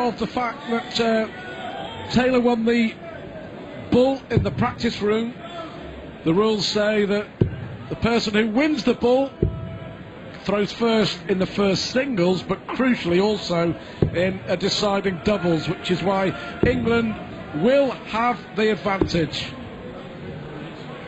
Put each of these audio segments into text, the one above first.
of the fact that Taylor won the bull in the practice room. The rules say that the person who wins the bull throws first in the first singles, but crucially also in a deciding doubles, which is why England will have the advantage.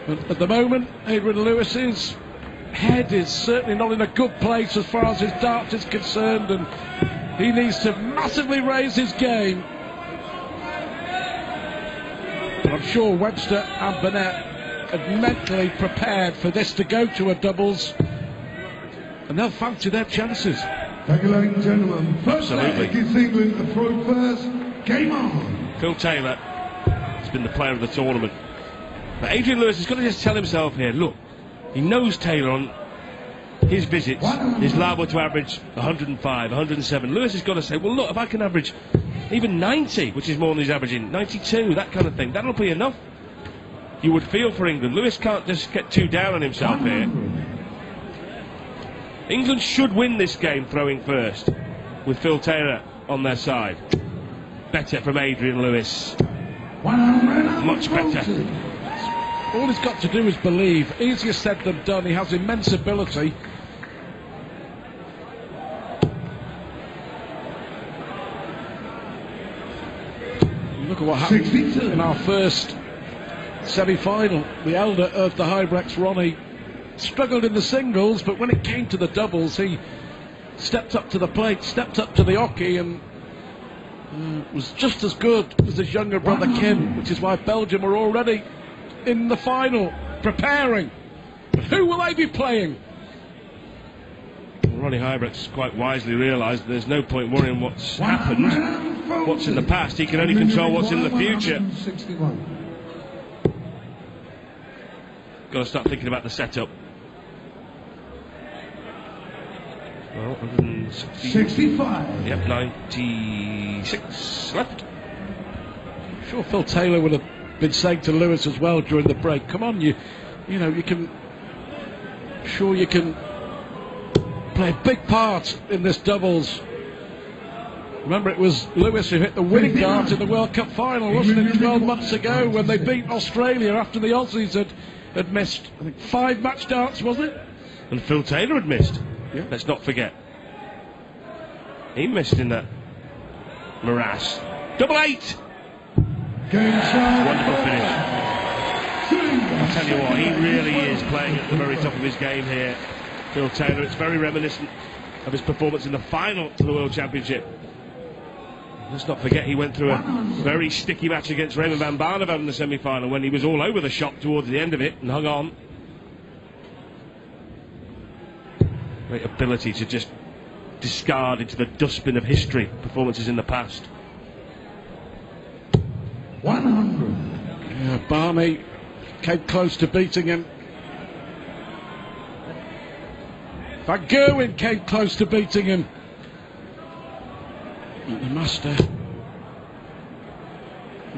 But at the moment, Adrian Lewis's head is certainly not in a good place as far as his darts is concerned, and he needs to massively raise his game. But I'm sure Webster and Burnett have mentally prepared for this to go to a doubles, and they'll fancy their chances. Thank you, ladies and gentlemen. First leg gives England the throw first. Game on. Phil Taylor has been the player of the tournament. But Adrian Lewis has got to just tell himself here, look, he knows Taylor on his visits is liable to average 105, 107. Lewis has got to say, well, look, if I can average even 90, which is more than he's averaging, 92, that kind of thing, that'll be enough. You would feel for England. Lewis can't just get too down on himself here. England should win this game throwing first, with Phil Taylor on their side. Better from Adrian Lewis. Much better. All he's got to do is believe. Easier said than done. He has immense ability. Look at what happened in our first semi-final. The elder of the Hybrex, Ronnie, struggled in the singles, but when it came to the doubles, he stepped up to the plate, stepped up to the hockey, and was just as good as his younger brother Kim, which is why Belgium are already in the final, preparing. But who will they be playing? Ronnie Hybrex quite wisely realised there's no point worrying what's happened, what's in the past. He can only control what's in the future. Got to start thinking about the setup. Well, 165. Yep, 96 left. I'm sure Phil Taylor would have been saying to Lewis as well during the break, come on, you know, you can play a big part in this doubles. Remember, it was Lewis who hit the winning dart in the World Cup final, wasn't it, 12 months ago, when they beat Australia after the Aussies had missed, I think, 5 match darts, wasn't it? And Phil Taylor had missed. Yeah. Let's not forget. He missed in that morass. Double 8! Wonderful finish. I'll tell you what, he really is playing at the very top of his game here, Phil Taylor. It's very reminiscent of his performance in the final of the World Championship. Let's not forget he went through a very sticky match against Raymond van Barneveld in the semi-final when he was all over the shop towards the end of it and hung on. Great ability to just discard into the dustbin of history performances in the past. 100. Yeah, Barney came close to beating him. Van Gerwen came close to beating him. But the master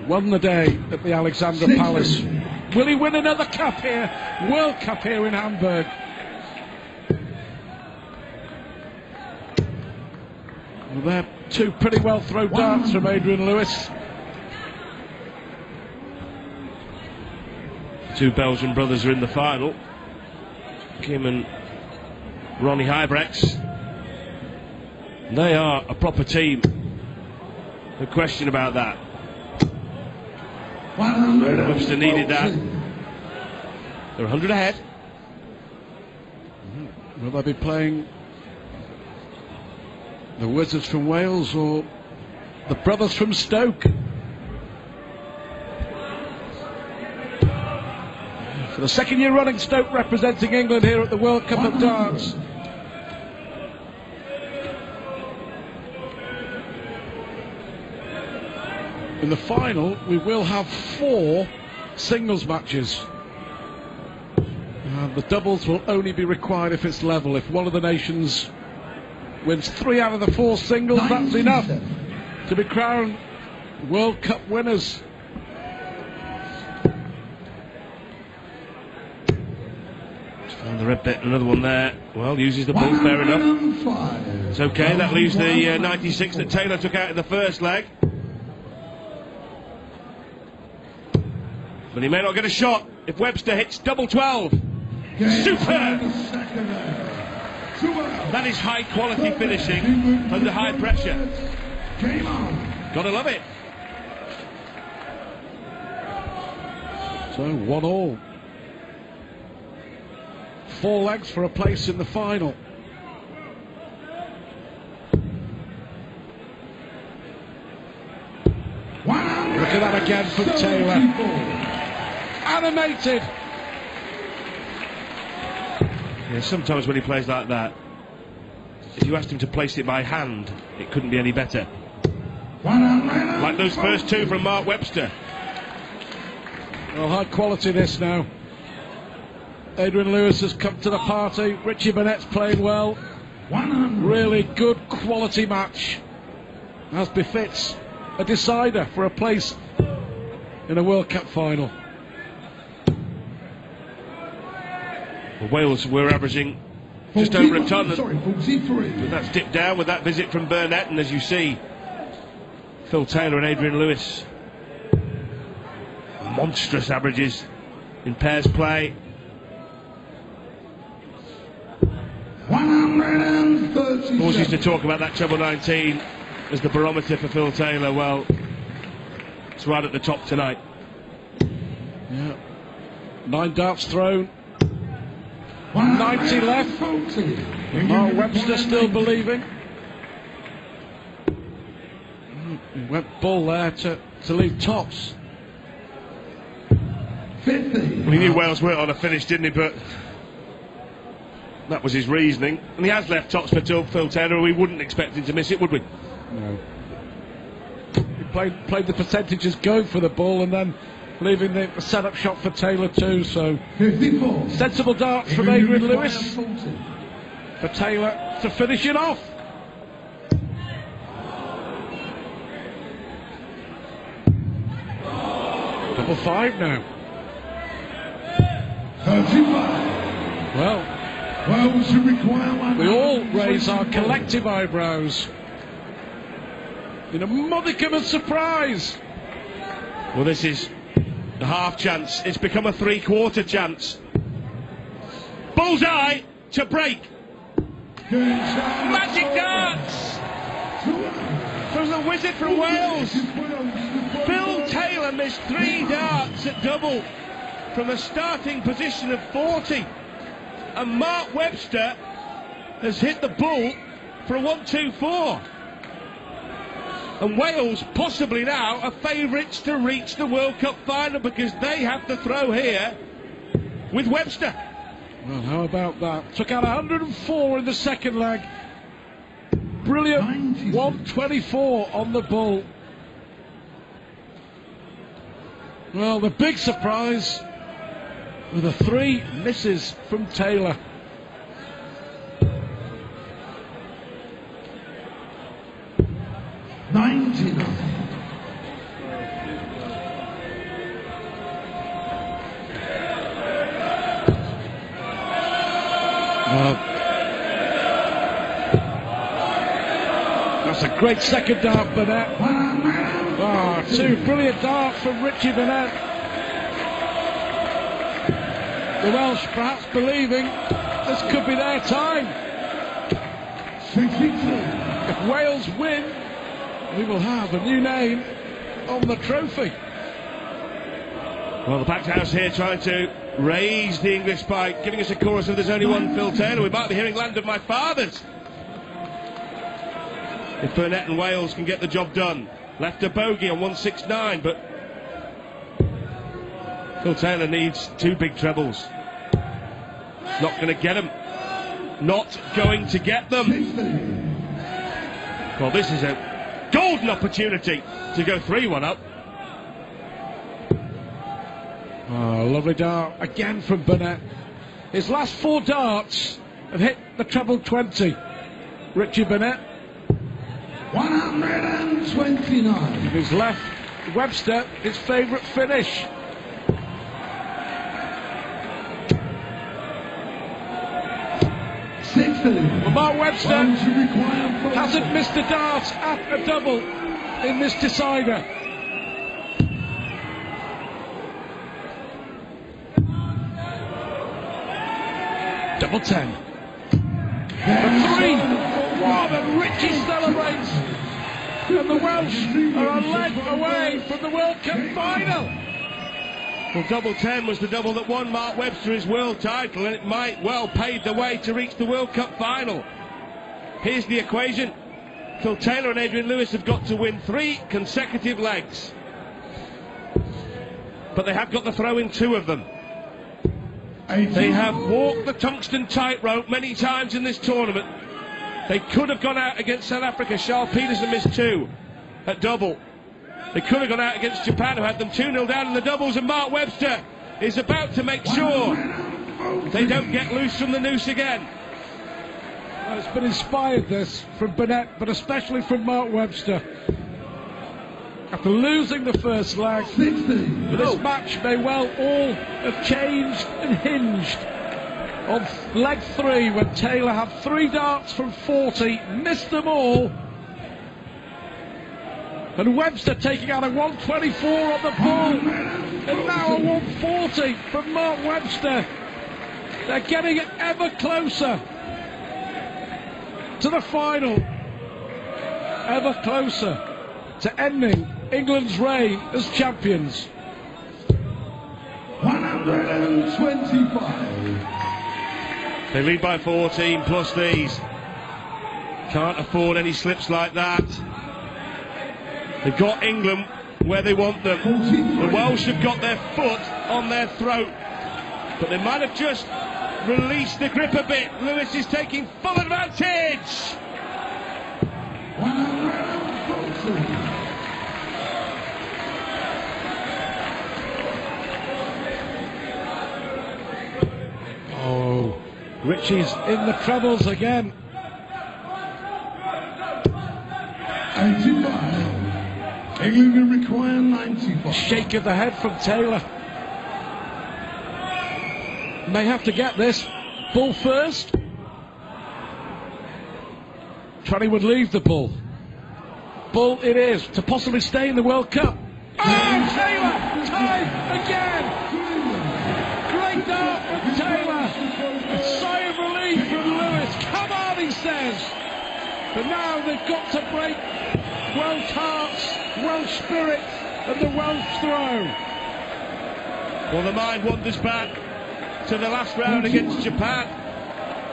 won the day at the Alexander Palace. Will he win another cup here? World Cup here in Hamburg. Well, they're two pretty well thrown darts from Adrian Lewis. Two Belgian brothers are in the final. Kim and Ronnie Hybrex. They are a proper team. No question about that. Webster needed that. They're 100 ahead. Will they be playing the Wizards from Wales or the brothers from Stoke? For the second year running, Stoke representing England here at the World Cup of Darts. In the final, we will have 4 singles matches. The doubles will only be required if it's level. If one of the nations wins 3 out of the 4 singles, that's enough to be crowned World Cup winners. Another one there. Well, uses the ball, fair enough. It's okay, that leaves the 96 that Taylor took out in the first leg. But he may not get a shot if Webster hits double 12. Superb! That is high quality finishing under high pressure. Gotta love it. So 1-1. 4 legs for a place in the final. Look at that again from Taylor. Animated. Yeah, sometimes when he plays like that, if you asked him to place it by hand, it couldn't be any better. Like those first two from Mark Webster. Well, high quality this now. Adrian Lewis has come to the party. Richie Burnett's playing well. Really good quality match, as befits a decider for a place in a World Cup final. Well, Wales were averaging just over a ton. 43. That's dipped down with that visit from Burnett, and as you see, Phil Taylor and Adrian Lewis, monstrous averages in pairs play. 130. Always used to talk about that treble 19 as the barometer for Phil Taylor. Well, it's right at the top tonight. Yeah. 9 darts thrown. 90 left. Mark Webster still believing. Went ball there to leave tops. 50. Well, he knew Wales weren't on a finish, didn't he? But that was his reasoning. And he has left tops for Phil Taylor. We wouldn't expect him to miss it, would we? No. He played the percentages going for the ball and then leaving the set-up shot for Taylor too. So 54. Sensible darts from Adrian Lewis for Taylor to finish it off. Double 5 now. 35. Well, Well, should require one. we all raise our collective eyebrows in a modicum of surprise. Well, this is a half chance. It's become a 3/4 chance. Bullseye to break. Magic darts from the wizard from Wales. Phil Taylor missed 3 darts at double from a starting position of 40. And Mark Webster has hit the bull for a 1-2-4. And Wales possibly now are favourites to reach the World Cup final because they have to throw here with Webster. Well, how about that? Took out 104 in the second leg. Brilliant 124 on the bull. Well, the big surprise with the 3 misses from Taylor. That's a great second dart, Burnett. Ah, 2 brilliant darts from Richie Burnett. The Welsh perhaps believing this could be their time. 62. If Wales win, we will have a new name on the trophy. Well, the packed house here trying to raise the English spike, giving us a chorus of There's Only One Phil Taylor. We might be hearing Land of My Fathers if Burnett and Wales can get the job done. Left a bogey on 169, but Phil Taylor needs 2 big trebles. Not going to get them. Not going to get them. Well, this is a golden opportunity to go 3-1 up. Oh, lovely dart again from Burnett. His last 4 darts have hit the treble 20. Richie Burnett. 129. Who's left Webster his favourite finish. Well, Mark Webster One should require 40. hasn't missed a dart at a double in this decider. Double 10. The 3 for 1, and Richie celebrates. And the Welsh are a leg away from the World Cup final. Well, double 10 was the double that won Mark Webster his world title, and it might well pave the way to reach the World Cup final. Here's the equation. Phil Taylor and Adrian Lewis have got to win 3 consecutive legs. But they have got to throw in 2 of them. They have walked the tungsten tightrope many times in this tournament. They could have gone out against South Africa. Charles Peterson missed 2 at double. They could have gone out against Japan, who had them 2-0 down in the doubles, and Mark Webster is about to make sure they don't get loose from the noose again. Well, it's been inspired, this, from Burnett, but especially from Mark Webster. After losing the first leg, this match may well all have changed and hinged on leg 3, when Taylor had 3 darts from 40, missed them all, and Webster taking out a 124 on the ball, and now a 140 from Mark Webster. They're getting ever closer to the final, ever closer to ending England's reign as champions. 125. They lead by 14 plus these. Can't afford any slips like that. They've got England where they want them. The Welsh have got their foot on their throat, but they might have just released the grip a bit. Lewis is taking full advantage. 140. Oh, Richie's in the trebles again. 85. England will require 95. Shake of the head from Taylor. May have to get this. Bull first. Tranny would leave the bull. Bull it is, to possibly stay in the World Cup. Oh, Taylor! Time again! Great dart from Taylor. A sigh of relief from Lewis. Come on, he says. But now they've got to break Welsh hearts, Welsh spirit, and the Welsh throw. Well, the mind wanders back to the last round against Japan,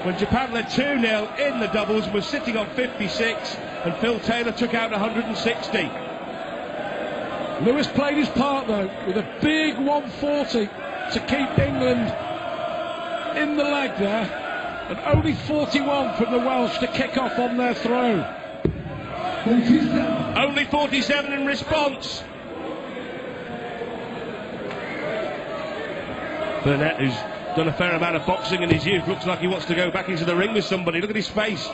when Japan led 2-0 in the doubles and was sitting on 56, and Phil Taylor took out 160. Lewis played his part, though, with a big 140 to keep England in the leg there, and only 41 from the Welsh to kick off on their throw. 47. Only 47 in response. Burnett, who's done a fair amount of boxing in his youth, looks like he wants to go back into the ring with somebody. Look at his face.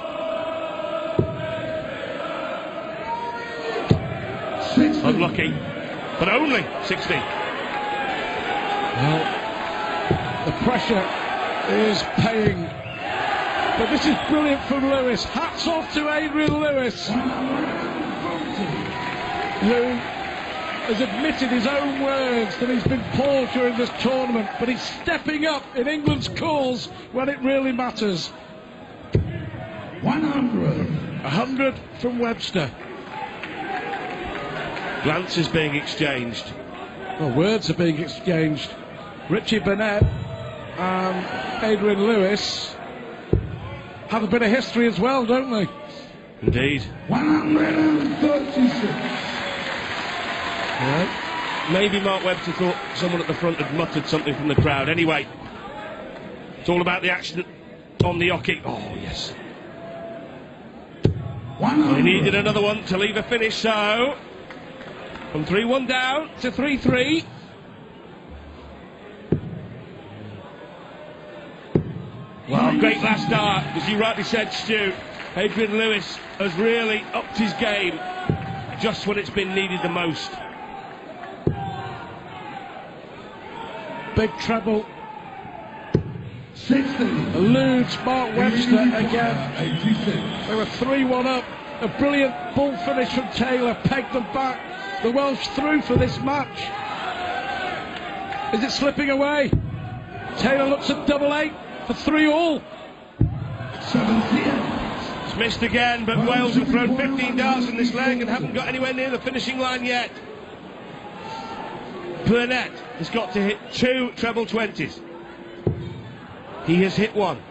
60. Unlucky, but only 60. Well, the pressure is paying. But this is brilliant from Lewis. Hats off to Adrian Lewis, who has admitted his own words that he's been poor during this tournament, but he's stepping up in England's cause when it really matters. 100. 100 from Webster. Glances being exchanged. Well, words are being exchanged. Richie Burnett and Adrian Lewis have a bit of history as well, don't they? Indeed. 136. Yeah. Maybe Mark Webster thought someone at the front had muttered something from the crowd. Anyway, it's all about the action on the hockey. Oh, yes. They needed another one to leave a finish, so from 3-1 down to 3-3. Well, great last start, as you rightly said, Stu. Adrian Lewis has really upped his game just when it's been needed the most. Big treble. 60. Eludes Mark Webster again. 86. They were 3-1 up. A brilliant bull finish from Taylor pegged them back. The Welsh through for this match. Is it slipping away? Taylor looks at double 8 for 3-all. 78. It's missed again, but Wales have thrown 15 darts in this leg and haven't got anywhere near the finishing line yet. Burnett has got to hit 2 treble 20s. He has hit 1.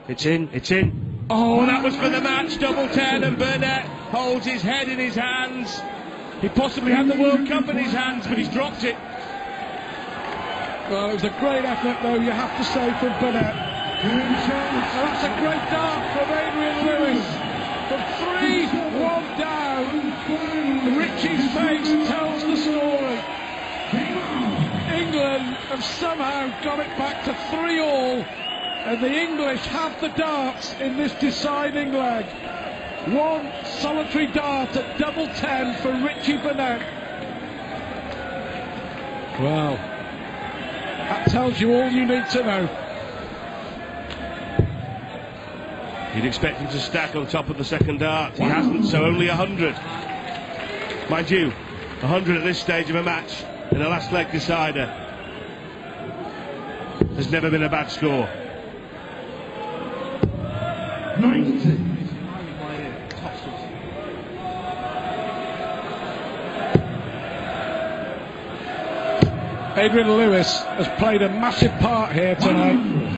It's in, it's in. Oh, that was for the match, double 10, and Burnett holds his head in his hands. He possibly had the World Cup in his hands, but he's dropped it. Well, it was a great effort, though, you have to say, from Burnett. Well, that's a great dart from Adrian Lewis. From 3-1 down, Richie's face tells the story. England have somehow got it back to 3-all, and the English have the darts in this deciding leg. One solitary dart at double 10 for Richie Burnett. Well, that tells you all you need to know. You'd expect him to stack on top of the second dart. He hasn't, so only 100. Mind you, 100 at this stage of a match in a last leg decider has never been a bad score. 90. Adrian Lewis has played a massive part here tonight.